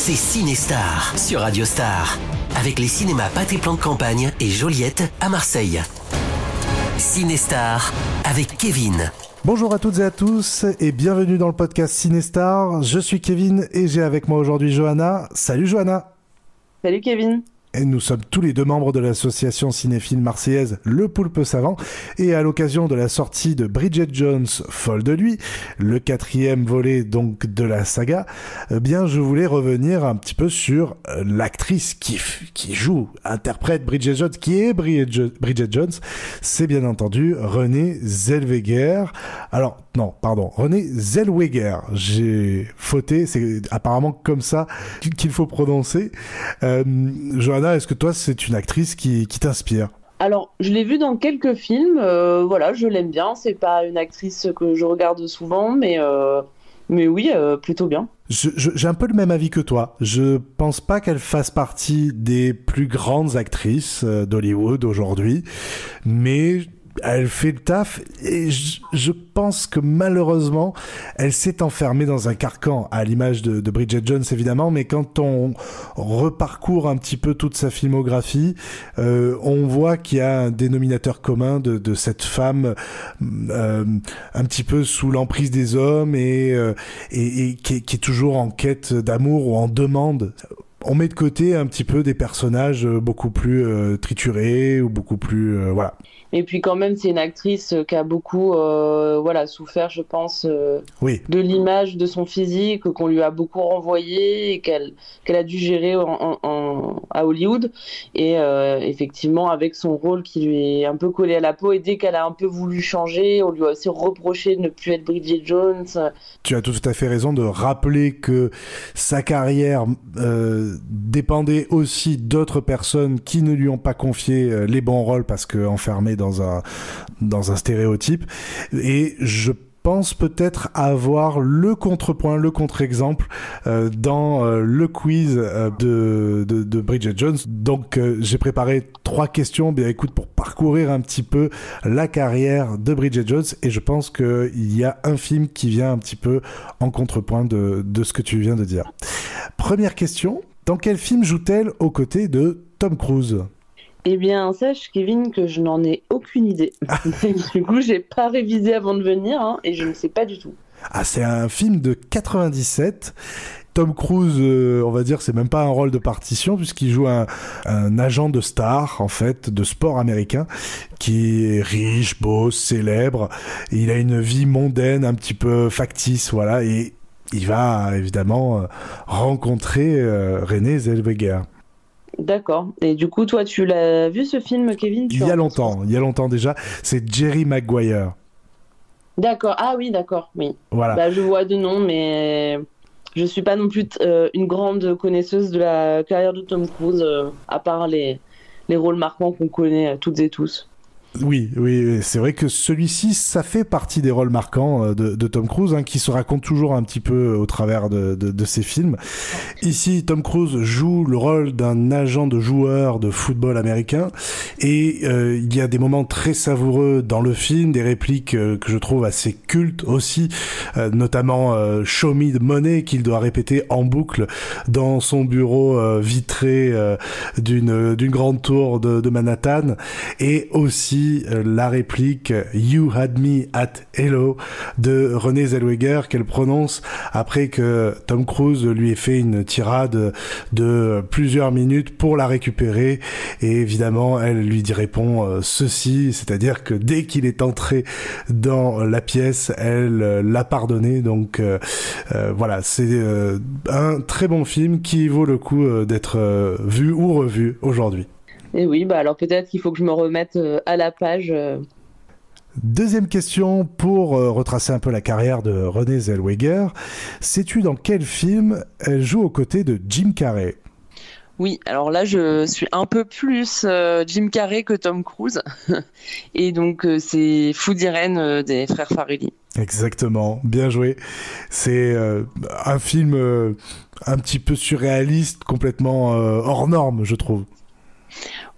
C'est Cinestar sur Radio Star, avec les cinémas Pâté Plan de Campagne et Joliette à Marseille. Cinestar avec Kevin. Bonjour à toutes et à tous et bienvenue dans le podcast Cinestar. Je suis Kevin et j'ai avec moi aujourd'hui Johanna. Salut Johanna. Salut Kevin. Et nous sommes tous les deux membres de l'association cinéphile marseillaise Le Poulpe Savant. Et à l'occasion de la sortie de Bridget Jones, folle de lui, le 4e volet donc de la saga, eh bien je voulais revenir un petit peu sur l'actrice qui interprète Bridget Jones, qui est Bridget Jones. C'est bien entendu Renée Zellweger. Alors, non, pardon, Renée Zellweger. J'ai fauté, c'est apparemment comme ça qu'il faut prononcer. Johanna, est-ce que toi, c'est une actrice qui t'inspire ? Alors, je l'ai vue dans quelques films, voilà, je l'aime bien. C'est pas une actrice que je regarde souvent, mais oui, plutôt bien. J'ai un peu le même avis que toi. Je pense pas qu'elle fasse partie des plus grandes actrices d'Hollywood aujourd'hui, mais elle fait le taf et je pense que malheureusement elle s'est enfermée dans un carcan à l'image de Bridget Jones évidemment, mais quand on reparcourt un petit peu toute sa filmographie, on voit qu'il y a un dénominateur commun de cette femme un petit peu sous l'emprise des hommes et qui est toujours en quête d'amour ou en demande. On met de côté un petit peu des personnages beaucoup plus triturés ou beaucoup plus voilà. Et puis quand même, c'est une actrice qui a beaucoup souffert, je pense, oui, de l'image de son physique, qu'on lui a beaucoup renvoyé et qu'elle a dû gérer à Hollywood. Et effectivement, avec son rôle qui lui est un peu collé à la peau, et dès qu'elle a un peu voulu changer, on lui a aussi reproché de ne plus être Bridget Jones. Tu as tout à fait raison de rappeler que sa carrière dépendait aussi d'autres personnes qui ne lui ont pas confié les bons rôles parce qu'enfermée dans un stéréotype, et je pense peut-être avoir le contrepoint, le contre-exemple dans le quiz de Bridget Jones. Donc j'ai préparé 3 questions, bien écoute, pour parcourir un petit peu la carrière de Bridget Jones, et je pense qu'il y a un film qui vient un petit peu en contrepoint de ce que tu viens de dire. Première question, dans quel film joue-t-elle aux côtés de Tom Cruise ? Eh bien, sache, Kevin, que je n'en ai aucune idée. Du coup, j'ai pas révisé avant de venir, et je ne sais pas du tout. Ah, c'est un film de 97. Tom Cruise, on va dire, c'est même pas un rôle de partition, puisqu'il joue un agent de star, en fait, de sport américain, qui est riche, beau, célèbre. Et il a une vie mondaine, un petit peu factice, voilà. Et il va, évidemment, rencontrer Renée Zellweger. D'accord. Et du coup, toi, tu l'as vu ce film, Kevin ? Il y a longtemps déjà. C'est Jerry Maguire. D'accord. Ah oui, d'accord. Oui. Voilà. Bah, je vois de nom, mais je suis pas non plus une grande connaisseuse de la carrière de Tom Cruise, à part les rôles marquants qu'on connaît toutes et tous. Oui, c'est vrai que celui-ci, ça fait partie des rôles marquants de Tom Cruise, qui se raconte toujours un petit peu au travers de ses films. Ici, Tom Cruise joue le rôle d'un agent de joueur de football américain, et il y a des moments très savoureux dans le film, des répliques que je trouve assez cultes aussi, notamment Show me the money, qu'il doit répéter en boucle dans son bureau vitré d'une grande tour de Manhattan, et aussi la réplique You had me at hello de Renée Zellweger, qu'elle prononce après que Tom Cruise lui ait fait une tirade de plusieurs minutes pour la récupérer, et évidemment elle lui répond ceci, c'est-à-dire que dès qu'il est entré dans la pièce, elle l'a pardonné. Donc voilà, c'est un très bon film qui vaut le coup d'être vu ou revu aujourd'hui. Et oui, bah alors peut-être qu'il faut que je me remette à la page. Deuxième question pour retracer un peu la carrière de Renée Zellweger. Sais-tu dans quel film elle joue aux côtés de Jim Carrey ? Oui, alors là je suis un peu plus Jim Carrey que Tom Cruise. Et donc c'est Food Irene des frères Farrelly. Exactement, bien joué. C'est un film un petit peu surréaliste, complètement hors norme, je trouve.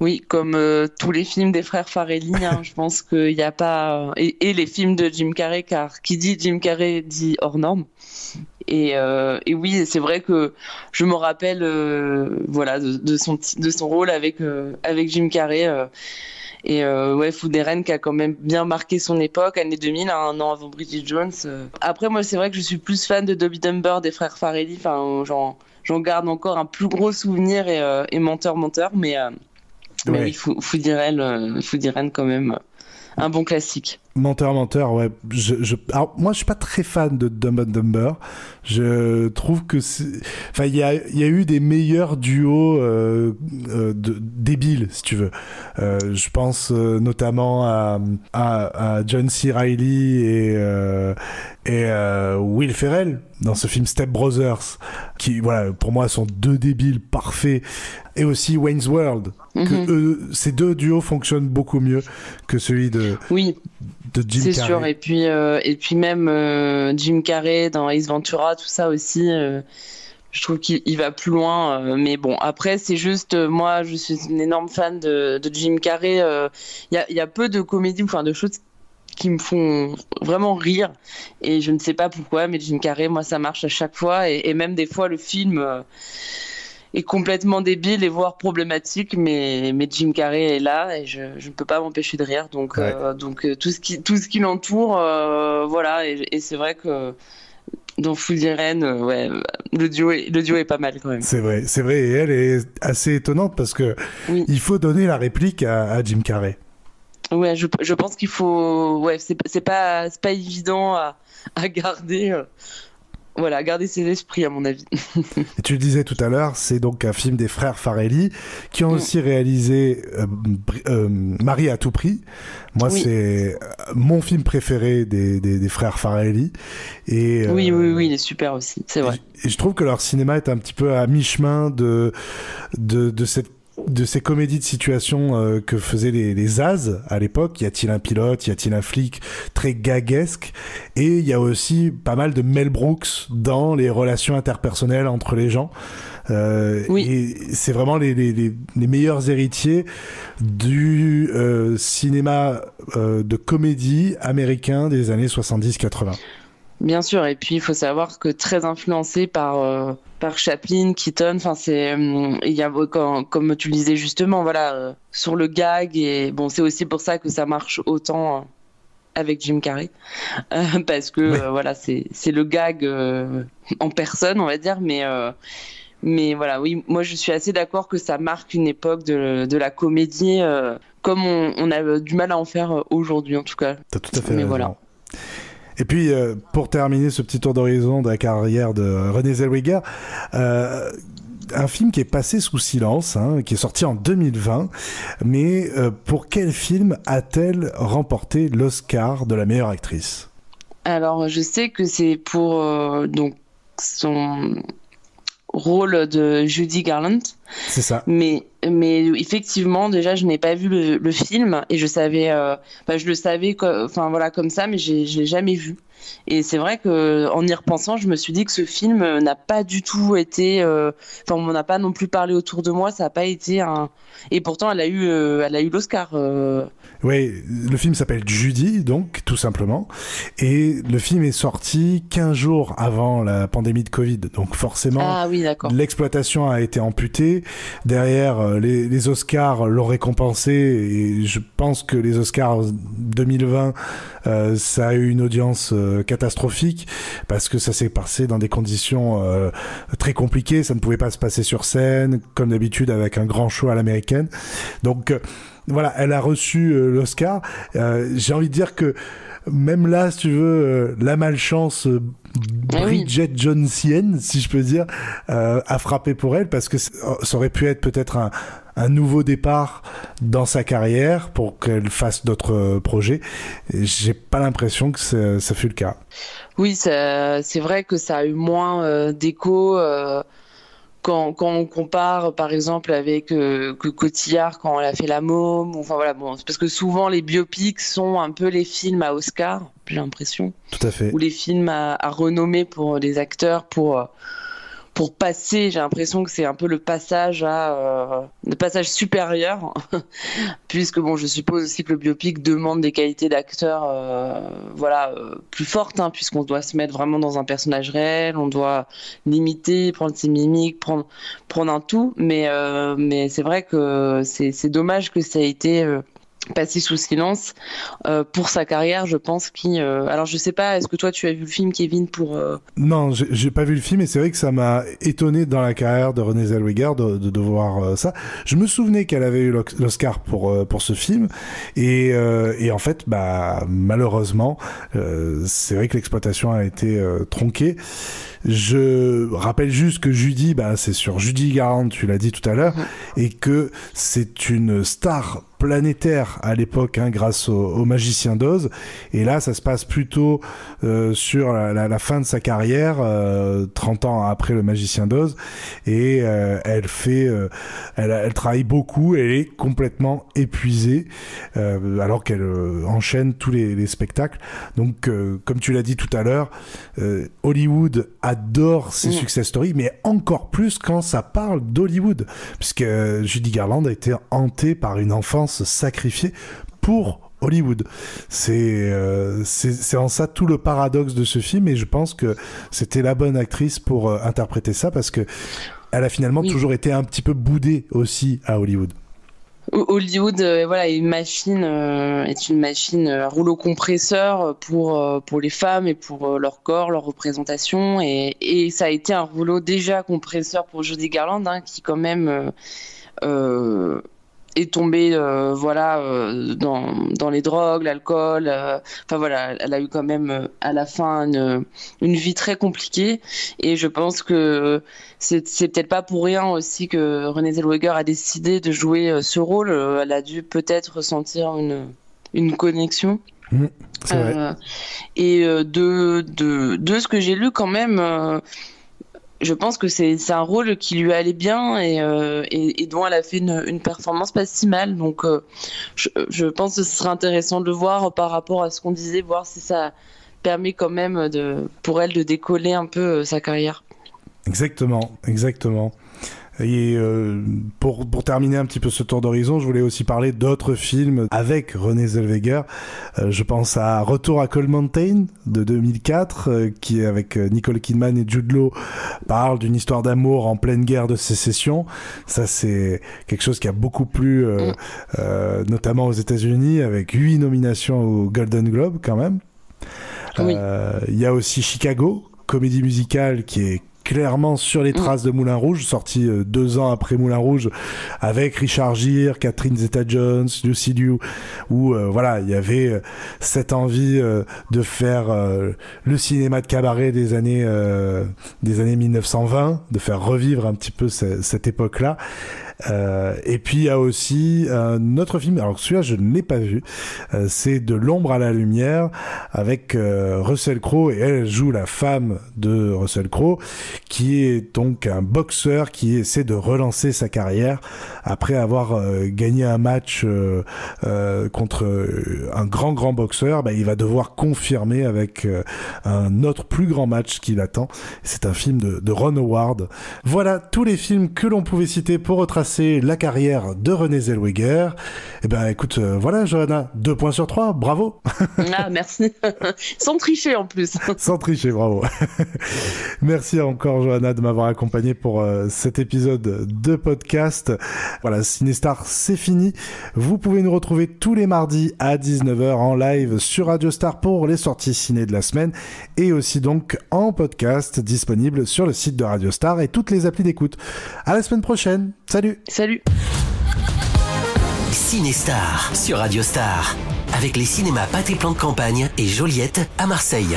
Oui, comme tous les films des frères Farrelly, je pense qu'il n'y a pas... et les films de Jim Carrey, car qui dit Jim Carrey dit hors norme. Et oui, c'est vrai que je me rappelle voilà, de son rôle avec Jim Carrey. Ouais, Food and Ren qui a quand même bien marqué son époque, années 2000, un an avant Bridget Jones. Après, moi, c'est vrai que je suis plus fan de Dumb and Dumber des frères Farrelly. Enfin, j'en garde encore un plus gros souvenir et Menteur, mais Ouais. oui, Food and Ren quand même, un bon classique. Menteur, ouais. Alors, moi, je suis pas très fan de Dumb and Dumber. Je trouve que enfin, il y a eu des meilleurs duos débiles, si tu veux. Je pense notamment à John C. Reilly et Will Ferrell dans ce film Step Brothers, qui, voilà, pour moi, sont deux débiles parfaits. Et aussi Wayne's World. Ces deux duos fonctionnent beaucoup mieux que celui de Oui. de Jim C'est Carrey. sûr, et puis même Jim Carrey dans Ace Ventura, tout ça aussi, je trouve qu'il va plus loin. Mais bon, après, c'est juste, moi, je suis une énorme fan de Jim Carrey. Y a peu de comédies, enfin de choses qui me font vraiment rire, et je ne sais pas pourquoi, mais Jim Carrey, moi, ça marche à chaque fois, et même des fois, le film est complètement débile et voire problématique, mais Jim Carrey est là et je ne peux pas m'empêcher de rire. Donc, Ouais. Tout ce qui l'entoure, voilà. Et c'est vrai que dans Food and Ren, ouais, le duo est pas mal quand même. C'est vrai, et elle est assez étonnante parce que Oui. il faut donner la réplique à Jim Carrey. Ouais, je pense qu'il faut, ouais, c'est pas évident à garder. Voilà, garder ses esprits à mon avis. Et tu le disais tout à l'heure, c'est donc un film des frères Farrelly qui ont aussi réalisé Marie à tout prix. Moi, Oui. c'est mon film préféré des frères Farrelly. Et, Oui, il est super aussi, c'est vrai. Et je trouve que leur cinéma est un petit peu à mi-chemin de ces comédies de situation que faisaient les Zaz à l'époque. Y a-t-il un pilote, y a-t-il un flic, très gaguesque. Et il y a aussi pas mal de Mel Brooks dans les relations interpersonnelles entre les gens. Oui. Et c'est vraiment les meilleurs héritiers du cinéma de comédie américain des années 70-80. Bien sûr, et puis il faut savoir que très influencé par Chaplin, Keaton, enfin il y a comme tu le disais justement, voilà, sur le gag, et bon, c'est aussi pour ça que ça marche autant avec Jim Carrey, parce que voilà, c'est le gag en personne, on va dire, mais voilà, oui, moi je suis assez d'accord que ça marque une époque de la comédie, comme on a du mal à en faire aujourd'hui en tout cas. T'as tout à fait Mais raison. voilà. Et puis, pour terminer ce petit tour d'horizon de la carrière de Renée Zellweger, un film qui est passé sous silence, hein, qui est sorti en 2020, mais pour quel film a-t-elle remporté l'Oscar de la meilleure actrice ? Alors, je sais que c'est pour donc son rôle de Judy Garland. C'est ça. Mais effectivement, déjà, je n'ai pas vu le film, et je savais, je le savais, enfin voilà, comme ça, mais je l'ai jamais vu. Et c'est vrai que en y repensant, je me suis dit que ce film n'a pas du tout été, on m'en a pas non plus parlé autour de moi, ça n'a pas été un. Et pourtant, elle a eu l'Oscar. Oui, le film s'appelle Judy, donc, tout simplement. Et le film est sorti 15 jours avant la pandémie de Covid. Donc, forcément, Ah oui, d'accord. l'exploitation a été amputée. Derrière, les Oscars l'ont récompensé. Et je pense que les Oscars 2020, ça a eu une audience catastrophique parce que ça s'est passé dans des conditions très compliquées. Ça ne pouvait pas se passer sur scène, comme d'habitude, avec un grand show à l'américaine. Donc, voilà, elle a reçu l'Oscar. J'ai envie de dire que même là, si tu veux, la malchance Bridget Jonesienne, si je peux dire, a frappé pour elle parce que ça aurait pu être peut-être un nouveau départ dans sa carrière pour qu'elle fasse d'autres projets. Et j'ai pas l'impression que ça fut le cas. Oui, c'est vrai que ça a eu moins d'écho. Quand on compare, par exemple, avec que Cotillard quand elle a fait La Môme, enfin voilà, bon, c'est parce que souvent les biopics sont un peu les films à Oscar, j'ai l'impression, Tout à fait. ou les films à renommer pour les acteurs, pour pour passer. J'ai l'impression que c'est un peu le passage supérieur, puisque bon, je suppose aussi que le biopic demande des qualités d'acteur, plus fortes, hein, puisqu'on doit se mettre vraiment dans un personnage réel, on doit l'imiter, prendre ses mimiques, prendre un tout. Mais c'est vrai que c'est dommage que ça ait été passé sous silence pour sa carrière, je pense. Alors je sais pas, est-ce que toi tu as vu le film, Kevin, pour Non, j'ai pas vu le film, et c'est vrai que ça m'a étonné dans la carrière de Renée Zellweger de voir ça. Je me souvenais qu'elle avait eu l'Oscar pour ce film, et en fait, malheureusement, c'est vrai que l'exploitation a été tronquée. Je rappelle juste que Judy, c'est sur Judy Garland, tu l'as dit tout à l'heure, et que c'est une star planétaire à l'époque, hein, grâce au Magicien d'Oz. Et là, ça se passe plutôt sur la fin de sa carrière, 30 ans après le Magicien d'Oz. Et elle travaille beaucoup, elle est complètement épuisée, alors qu'elle enchaîne tous les spectacles. Donc, comme tu l'as dit tout à l'heure, Hollywood adore ces success stories, mais encore plus quand ça parle d'Hollywood, puisque Judy Garland a été hantée par une enfance sacrifiée pour Hollywood. C'est en ça tout le paradoxe de ce film, et je pense que c'était la bonne actrice pour interpréter ça, parce que elle a finalement toujours été un petit peu boudée aussi à Hollywood. Hollywood est une machine à rouleau compresseur pour les femmes et pour leur corps, leur représentation, et ça a été un rouleau déjà compresseur pour Judy Garland, hein, qui quand même est tombée dans les drogues, l'alcool, elle a eu quand même à la fin une vie très compliquée, et je pense que c'est peut-être pas pour rien aussi que Renée Zellweger a décidé de jouer ce rôle. Elle a dû peut-être ressentir une connexion. C'est vrai. Et de ce que j'ai lu quand même, je pense que c'est un rôle qui lui allait bien, et dont elle a fait une performance pas si mal. Donc je pense que ce serait intéressant de le voir par rapport à ce qu'on disait, voir si ça permet quand même pour elle de décoller un peu sa carrière. Exactement. Et pour terminer un petit peu ce tour d'horizon, je voulais aussi parler d'autres films avec Renée Zellweger. Je pense à Retour à Cold Mountain de 2004, qui est avec Nicole Kidman et Jude Law, parle d'une histoire d'amour en pleine guerre de sécession. Ça, c'est quelque chose qui a beaucoup plu, notamment aux États-Unis, avec 8 nominations au Golden Globe quand même. Il y a aussi Chicago, comédie musicale qui est clairement sur les traces de Moulin Rouge, sorti 2 ans après Moulin Rouge, avec Richard Gere, Catherine Zeta-Jones, Lucy Liu, où il y avait cette envie de faire le cinéma de cabaret des années 1920, de faire revivre un petit peu cette époque-là. Et puis il y a aussi un autre film, alors celui-là je ne l'ai pas vu, c'est De l'ombre à la lumière, avec Russell Crowe, et elle joue la femme de Russell Crowe, qui est donc un boxeur qui essaie de relancer sa carrière après avoir gagné un match contre un grand boxeur. Il va devoir confirmer avec un autre plus grand match qui l'attend. C'est un film de Ron Howard. Voilà tous les films que l'on pouvait citer pour retracer la carrière de Renée Zellweger. Écoute, voilà Johanna, 2 points sur 3, bravo. Ah, merci. Sans tricher en plus. Sans tricher, bravo. Merci encore Johanna de m'avoir accompagné pour cet épisode de podcast. Voilà, Cinestar, c'est fini. Vous pouvez nous retrouver tous les mardis à 19h en live sur Radio Star pour les sorties ciné de la semaine, et aussi donc en podcast disponible sur le site de Radio Star et toutes les applis d'écoute. À la semaine prochaine. Salut. Salut. Cinestar sur Radio Star, avec les cinémas Pâté Plan de Campagne et Joliette à Marseille.